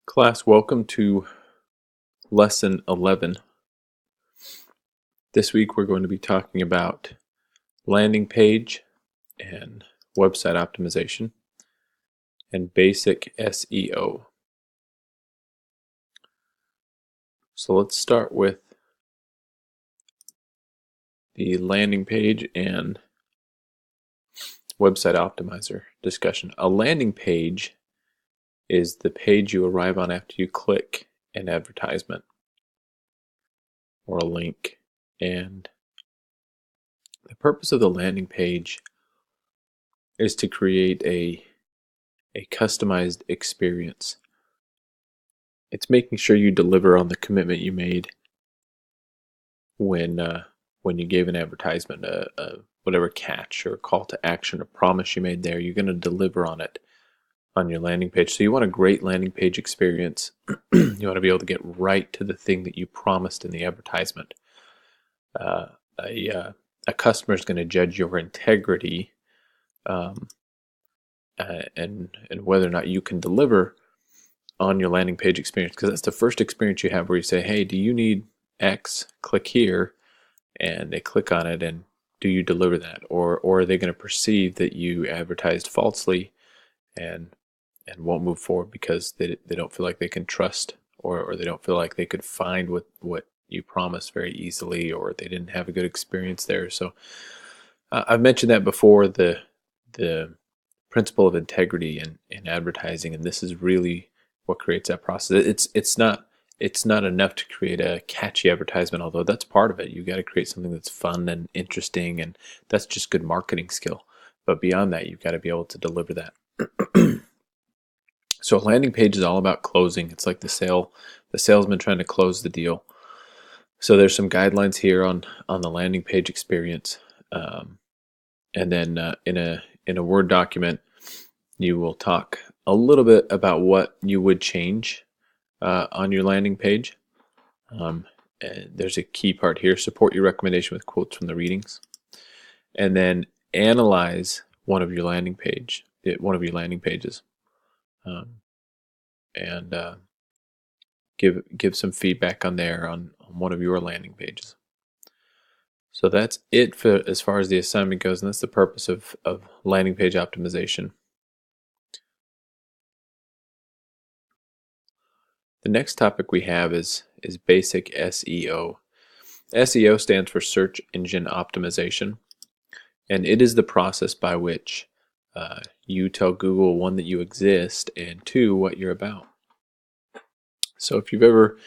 Class, welcome to Lesson 11. This week we're going to be talking about landing page and website optimization and basic SEO. So let's start with the landing page and website optimizer discussion. A landing page is the page you arrive on after you click an advertisement or a link. And the purpose of the landing page is to create a customized experience. It's making sure you deliver on the commitment you made when you gave an advertisement, whatever catch or call to action or promise you made there. You're going to deliver on it on your landing page. So you want a great landing page experience. You want to be able to get right to the thing that you promised in the advertisement. A customer is going to judge your integrity and whether or not you can deliver on your landing page experience, because that's the first experience you have where you say, hey, do you need X? Click here, and they click on it, and do you deliver that? Or are they going to perceive that you advertised falsely and won't move forward because they don't feel like they can trust, or they don't feel like they could find what you promised very easily, or they didn't have a good experience there. So I've mentioned that before, the principle of integrity in advertising, and this is really what creates that process. It's not enough to create a catchy advertisement, although that's part of it. You got to create something that's fun and interesting, and that's just good marketing skill. But beyond that, you've got to be able to deliver that. So a landing page is all about closing. It's like the salesman trying to close the deal. So there's some guidelines here on the landing page experience, and then in a Word document, you will talk a little bit about what you would change on your landing page. And there's a key part here: support your recommendation with quotes from the readings, and then analyze one of your landing pages, and give some feedback on there on one of your landing pages. So that's it for as far as the assignment goes, and that's the purpose of landing page optimization. The next topic we have is basic SEO. SEO stands for search engine optimization, and it is the process by which you tell Google, one, that you exist, and two, what you're about. So if you've ever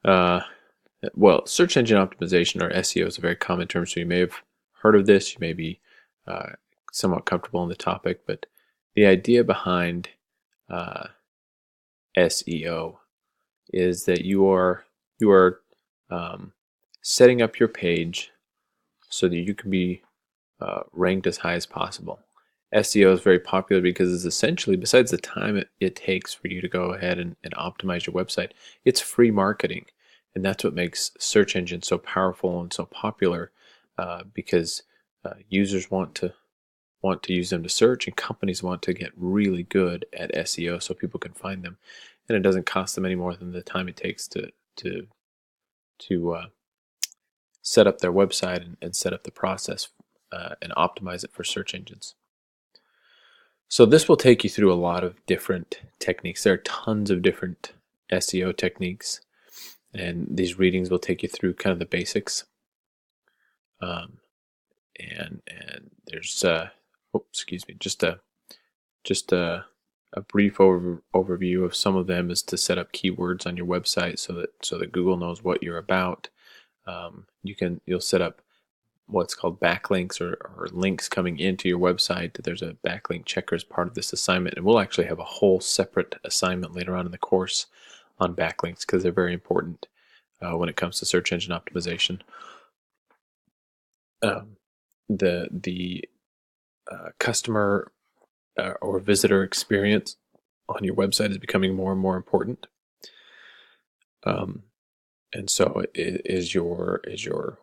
search engine optimization, or SEO, is a very common term, so you may have heard of this. You may be somewhat comfortable in the topic, but the idea behind SEO is that you are setting up your page so that you can be ranked as high as possible. SEO is very popular because it's essentially, besides the time it takes for you to go ahead and optimize your website, it's free marketing. And that's what makes search engines so powerful and so popular, because users want to use them to search, and companies want to get really good at SEO so people can find them, and it doesn't cost them any more than the time it takes to set up their website and set up the process and optimize it for search engines. So this will take you through a lot of different techniques. There are tons of different SEO techniques, and these readings will take you through kind of the basics. And there's just a brief overview of some of them is to set up keywords on your website so that Google knows what you're about. You'll set up what's called backlinks, or links coming into your website. There's a backlink checker as part of this assignment, and we'll actually have a whole separate assignment later on in the course on backlinks, because they're very important when it comes to search engine optimization. The customer or visitor experience on your website is becoming more and more important. And so, is your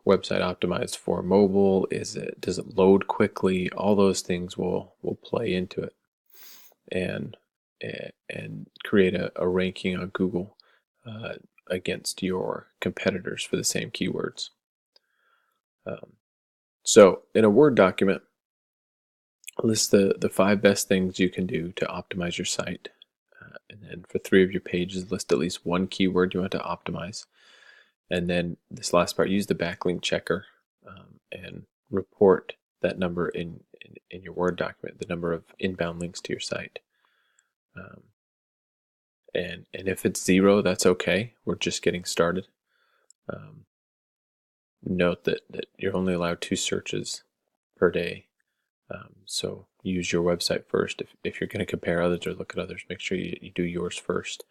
website optimized for mobile? Does it load quickly? All those things will play into it. And and create a ranking on Google against your competitors for the same keywords. So in a Word document, list the 5 best things you can do to optimize your site. And then for 3 of your pages, list at least 1 keyword you want to optimize. And then this last part, use the backlink checker and report that number in your Word document, the number of inbound links to your site. And if it's 0, that's okay. We're just getting started. Note that you're only allowed 2 searches per day. So use your website first. If you're going to compare others or look at others, make sure you do yours first.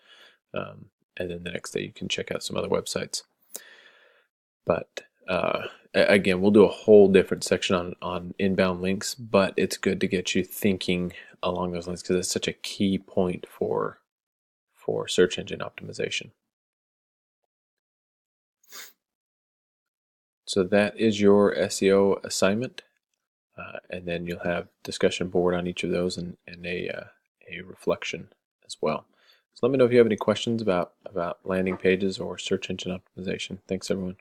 And then the next day you can check out some other websites. But again, we'll do a whole different section on inbound links, but it's good to get you thinking along those lines because it's such a key point for search engine optimization. So that is your SEO assignment. And then you'll have discussion board on each of those and a reflection as well. So let me know if you have any questions about landing pages or search engine optimization. Thanks, everyone.